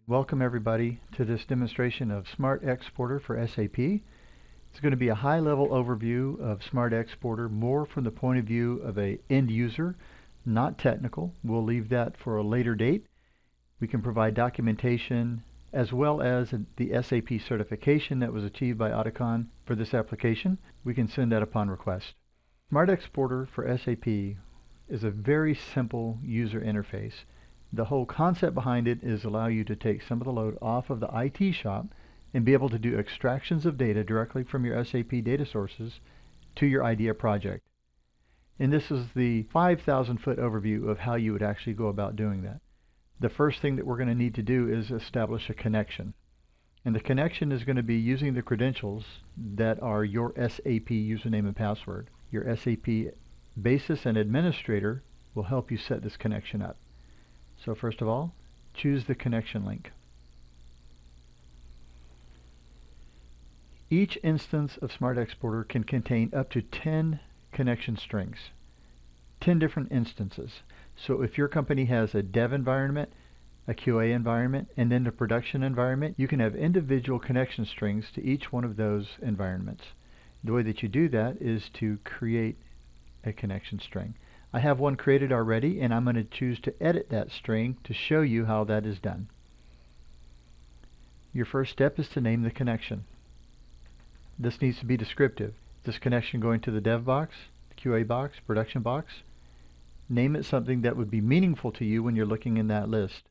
Welcome everybody to this demonstration of SmartExporter for SAP. It's going to be a high-level overview of SmartExporter, more from the point of view of an end user, not technical. We'll leave that for a later date. We can provide documentation as well as the SAP certification that was achieved by Auticon for this application. We can send that upon request. SmartExporter for SAP is a very simple user interface. The whole concept behind it is allow you to take some of the load off of the IT shop and be able to do extractions of data directly from your SAP data sources to your IDEA project. And this is the 5,000-foot overview of how you would actually go about doing that. The first thing that we're going to need to do is establish a connection. And the connection is going to be using the credentials that are your SAP username and password. Your SAP basis and administrator will help you set this connection up. So first of all, choose the connection link. Each instance of SmartExporter can contain up to 10 connection strings, 10 different instances. So if your company has a dev environment, a QA environment, and then the production environment, you can have individual connection strings to each one of those environments. The way that you do that is to create a connection string. I have one created already, and I'm going to choose to edit that string to show you how that is done. Your first step is to name the connection. This needs to be descriptive. This connection going to the dev box, QA box, production box. Name it something that would be meaningful to you when you're looking in that list.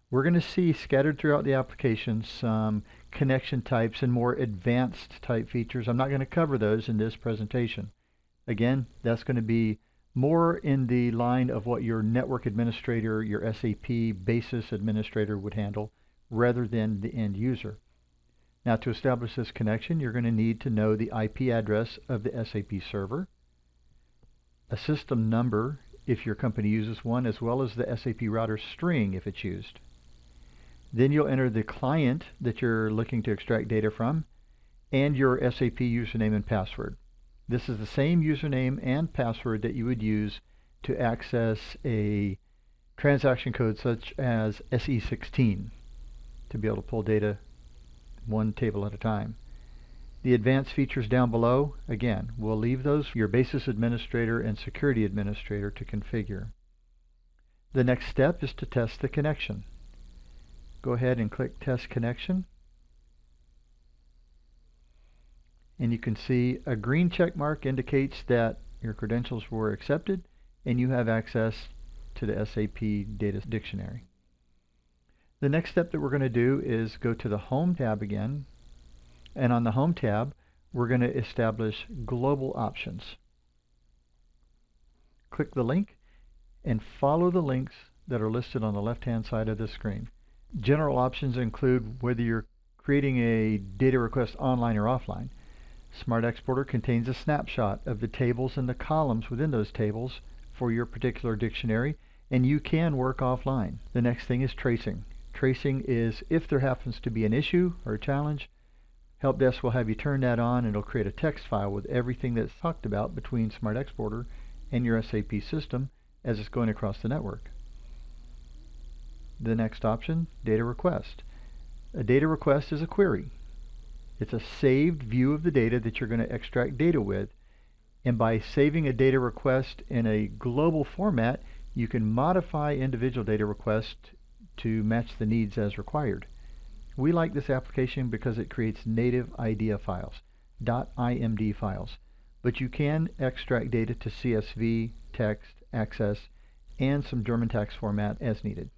We're going to see scattered throughout the application some connection types and more advanced type features. I'm not going to cover those in this presentation. Again, that's going to be more in the line of what your network administrator, your SAP basis administrator would handle, rather than the end user. Now, to establish this connection, you're going to need to know the IP address of the SAP server, a system number if your company uses one, as well as the SAP router string if it's used. Then you'll enter the client that you're looking to extract data from, and your SAP username and password. This is the same username and password that you would use to access a transaction code such as SE16 to be able to pull data one table at a time. The advanced features down below, again, we'll leave those for your basis administrator and security administrator to configure. The next step is to test the connection. Go ahead and click Test Connection. And you can see a green check mark indicates that your credentials were accepted and you have access to the SAP Data Dictionary. The next step that we're going to do is go to the Home tab again, and on the Home tab we're going to establish global options. Click the link and follow the links that are listed on the left-hand side of the screen. General options include whether you're creating a data request online or offline. SmartExporter contains a snapshot of the tables and the columns within those tables for your particular dictionary, and you can work offline. The next thing is tracing. Tracing is if there happens to be an issue or a challenge, Help Desk will have you turn that on, and it'll create a text file with everything that's talked about between SmartExporter and your SAP system as it's going across the network. The next option, data request. A data request is a query. It's a saved view of the data that you're going to extract data with, and by saving a data request in a global format, you can modify individual data requests to match the needs as required. We like this application because it creates native IDEA files, .imd files, but you can extract data to CSV, text, access, and some German text format as needed.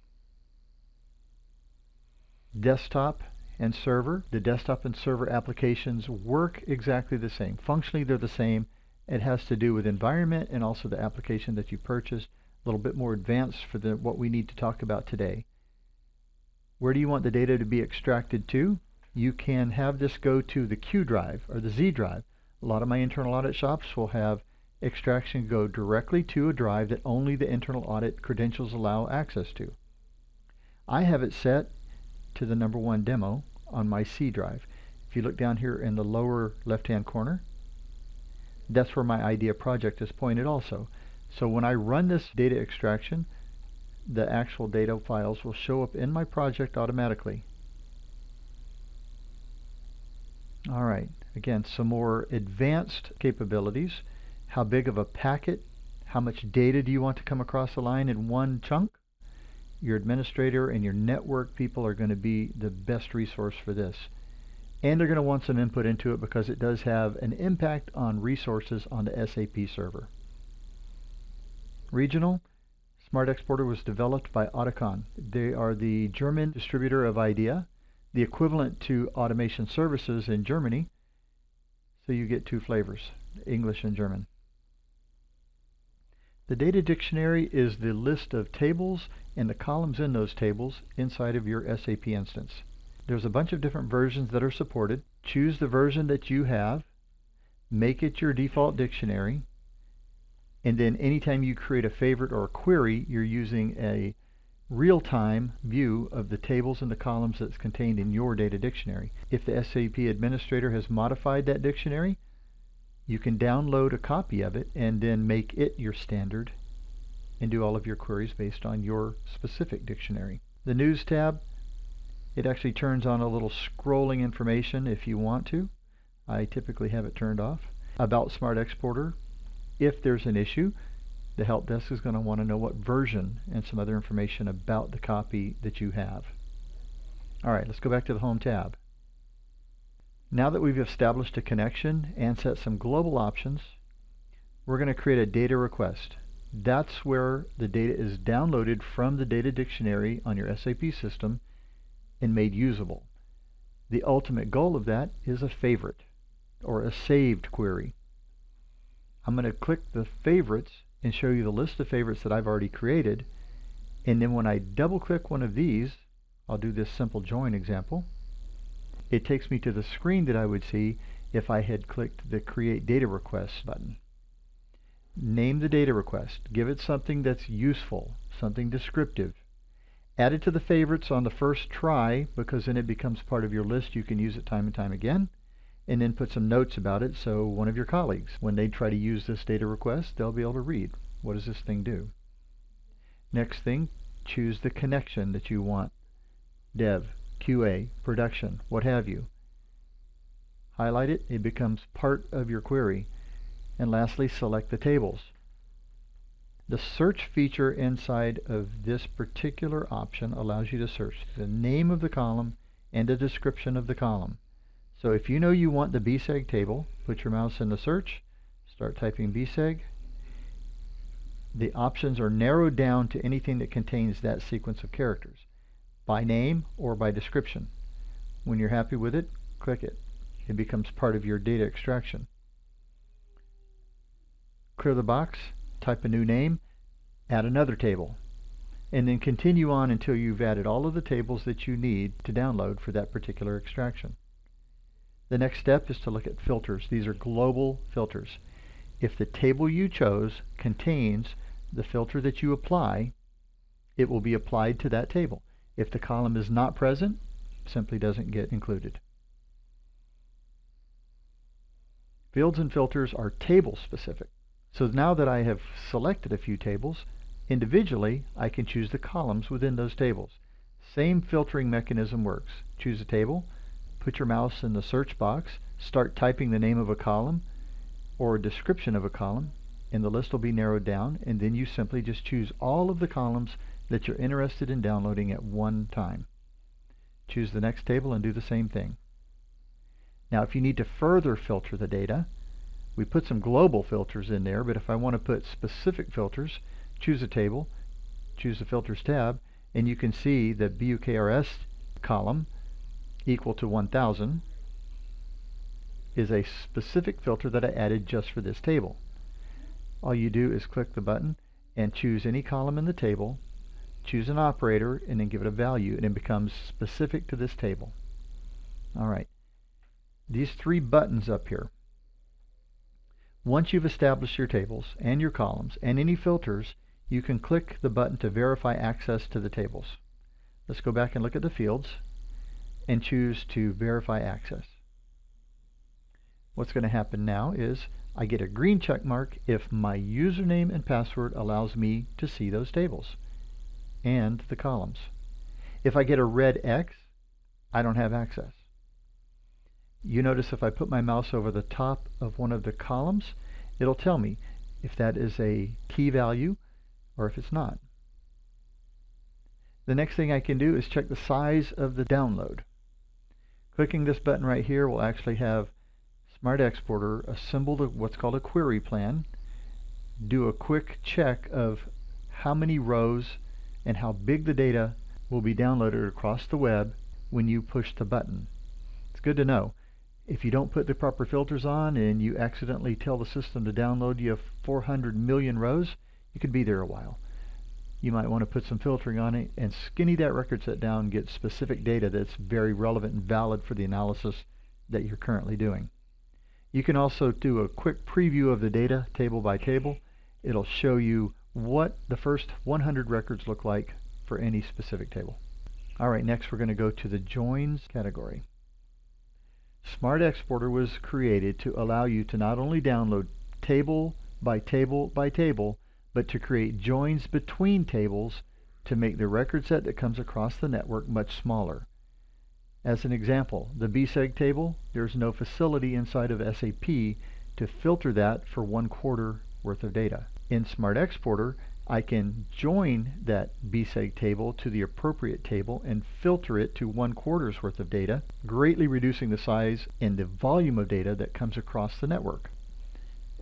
Desktop and server. The desktop and server applications work exactly the same. Functionally, they're the same. It has to do with environment and also the application that you purchased. A little bit more advanced for what we need to talk about today. Where do you want the data to be extracted to? You can have this go to the Q drive or the Z drive. A lot of my internal audit shops will have extraction go directly to a drive that only the internal audit credentials allow access to. I have it set to the #1 demo on my C drive. If you look down here in the lower left-hand corner, that's where my IDEA project is pointed also. So when I run this data extraction, the actual data files will show up in my project automatically. All right, again, some more advanced capabilities. How big of a packet, how much data do you want to come across the line in one chunk? Your administrator and your network people are going to be the best resource for this. And they're going to want some input into it because it does have an impact on resources on the SAP server. Regional. SmartExporter was developed by Autocon. They are the German distributor of IDEA, the equivalent to Automation Services in Germany. So you get two flavors, English and German. The data dictionary is the list of tables and the columns in those tables inside of your SAP instance. There's a bunch of different versions that are supported. Choose the version that you have, make it your default dictionary, and then anytime you create a favorite or a query, you're using a real-time view of the tables and the columns that's contained in your data dictionary. If the SAP administrator has modified that dictionary, you can download a copy of it and then make it your standard and do all of your queries based on your specific dictionary. The News tab, it actually turns on a little scrolling information if you want to. I typically have it turned off. About SmartExporter, if there's an issue, the help desk is going to want to know what version and some other information about the copy that you have. All right, let's go back to the Home tab. Now that we've established a connection and set some global options, we're going to create a data request. That's where the data is downloaded from the data dictionary on your SAP system and made usable. The ultimate goal of that is a favorite or a saved query. I'm going to click the favorites and show you the list of favorites that I've already created, and then when I double click one of these, I'll do this simple join example, it takes me to the screen that I would see if I had clicked the Create Data Request button. Name the data request. Give it something that's useful, something descriptive. Add it to the favorites on the first try because then it becomes part of your list. You can use it time and time again. And then put some notes about it so one of your colleagues, when they try to use this data request, they'll be able to read, what does this thing do? Next thing, choose the connection that you want. Dev, QA, production, what have you. Highlight it, it becomes part of your query. And lastly, select the tables. The search feature inside of this particular option allows you to search the name of the column and a description of the column. So if you know you want the BSEG table, put your mouse in the search, start typing BSEG. The options are narrowed down to anything that contains that sequence of characters, by name or by description. When you're happy with it, click it. It becomes part of your data extraction. Clear the box, type a new name, add another table, and then continue on until you've added all of the tables that you need to download for that particular extraction. The next step is to look at filters. These are global filters. If the table you chose contains the filter that you apply, it will be applied to that table. If the column is not present, simply doesn't get included. Fields and filters are table specific. So now that I have selected a few tables, individually I can choose the columns within those tables. Same filtering mechanism works. Choose a table, put your mouse in the search box, start typing the name of a column or a description of a column, and the list will be narrowed down, and then you simply just choose all of the columns that you're interested in downloading at one time. Choose the next table and do the same thing. Now if you need to further filter the data, we put some global filters in there, but if I want to put specific filters, choose a table, choose the Filters tab, and you can see the BUKRS column equal to 1000 is a specific filter that I added just for this table. All you do is click the button and choose any column in the table, choose an operator, and then give it a value, and it becomes specific to this table. Alright, these three buttons up here, once you've established your tables and your columns and any filters, you can click the button to verify access to the tables. Let's go back and look at the fields and choose to verify access. What's going to happen now is I get a green check mark if my username and password allows me to see those tables and the columns. If I get a red X, I don't have access. You notice if I put my mouse over the top of one of the columns, it'll tell me if that is a key value or if it's not. The next thing I can do is check the size of the download. Clicking this button right here will actually have SmartExporter assemble what's called a query plan, do a quick check of how many rows and how big the data will be downloaded across the web when you push the button. It's good to know. If you don't put the proper filters on and you accidentally tell the system to download you 400 million rows, you could be there a while. You might want to put some filtering on it and skinny that record set down and get specific data that's very relevant and valid for the analysis that you're currently doing. You can also do a quick preview of the data table by table. It'll show you what the first 100 records look like for any specific table. Alright, next we're going to go to the joins category. SmartExporter was created to allow you to not only download table by table by table, but to create joins between tables to make the record set that comes across the network much smaller. As an example, the BSEG table, there's no facility inside of SAP to filter that for 1/4 worth of data. In SmartExporter, I can join that BSEG table to the appropriate table and filter it to 1/4 worth of data, greatly reducing the size and the volume of data that comes across the network.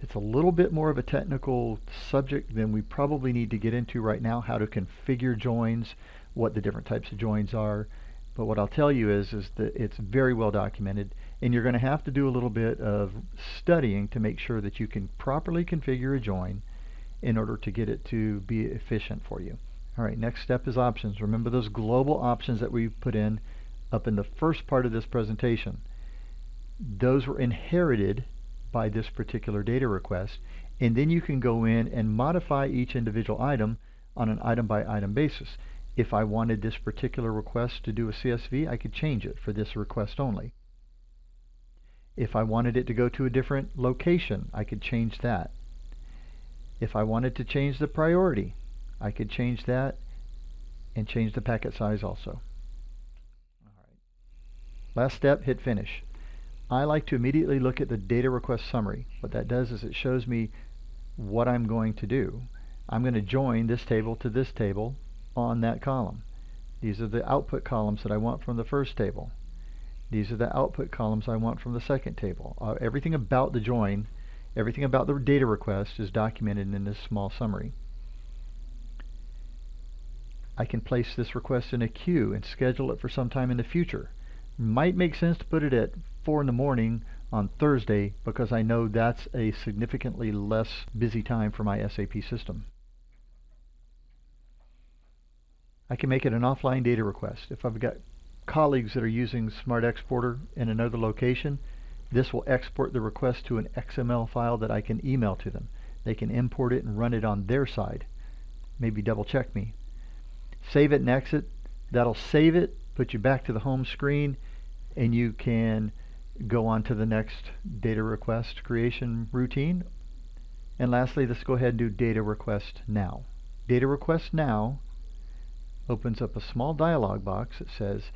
It's a little bit more of a technical subject than we probably need to get into right now, how to configure joins, what the different types of joins are. But what I'll tell you is that it's very well documented, and you're going to have to do a little bit of studying to make sure that you can properly configure a join in order to get it to be efficient for you. Alright, next step is options. Remember those global options that we put in up in the first part of this presentation. Those were inherited by this particular data request, and then you can go in and modify each individual item on an item by item basis. If I wanted this particular request to do a CSV, I could change it for this request only. If I wanted it to go to a different location, I could change that. If I wanted to change the priority, I could change that and change the packet size also. All right. Last step, hit finish. I like to immediately look at the data request summary. What that does is it shows me what I'm going to do. I'm going to join this table to this table on that column. These are the output columns that I want from the first table. These are the output columns I want from the second table. Everything about the join, everything about the data request is documented in this small summary. I can place this request in a queue and schedule it for some time in the future. Might make sense to put it at 4 in the morning on Thursday because I know that's a significantly less busy time for my SAP system. I can make it an offline data request. If I've got colleagues that are using SmartExporter in another location, this will export the request to an XML file that I can email to them. They can import it and run it on their side. Maybe double check me. Save it and exit. That'll save it, put you back to the home screen, and you can go on to the next data request creation routine. And lastly, let's go ahead and do data request now. Data request now opens up a small dialog box that says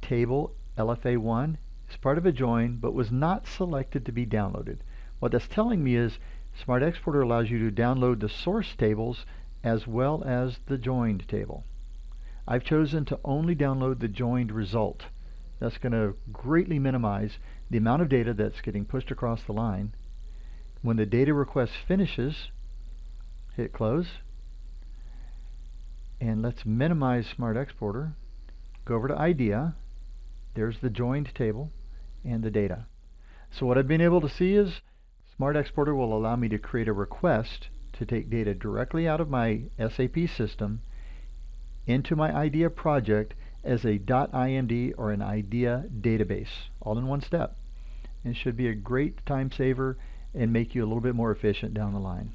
table LFA1 is part of a join but was not selected to be downloaded. What that's telling me is SmartExporter allows you to download the source tables as well as the joined table. I've chosen to only download the joined result. That's going to greatly minimize the amount of data that's getting pushed across the line. When the data request finishes, hit close. And let's minimize SmartExporter. Go over to IDEA. There's the joined table and the data. So what I've been able to see is SmartExporter will allow me to create a request to take data directly out of my SAP system into my IDEA project as a .imd or an IDEA database, all in one step. It should be a great time saver and make you a little bit more efficient down the line.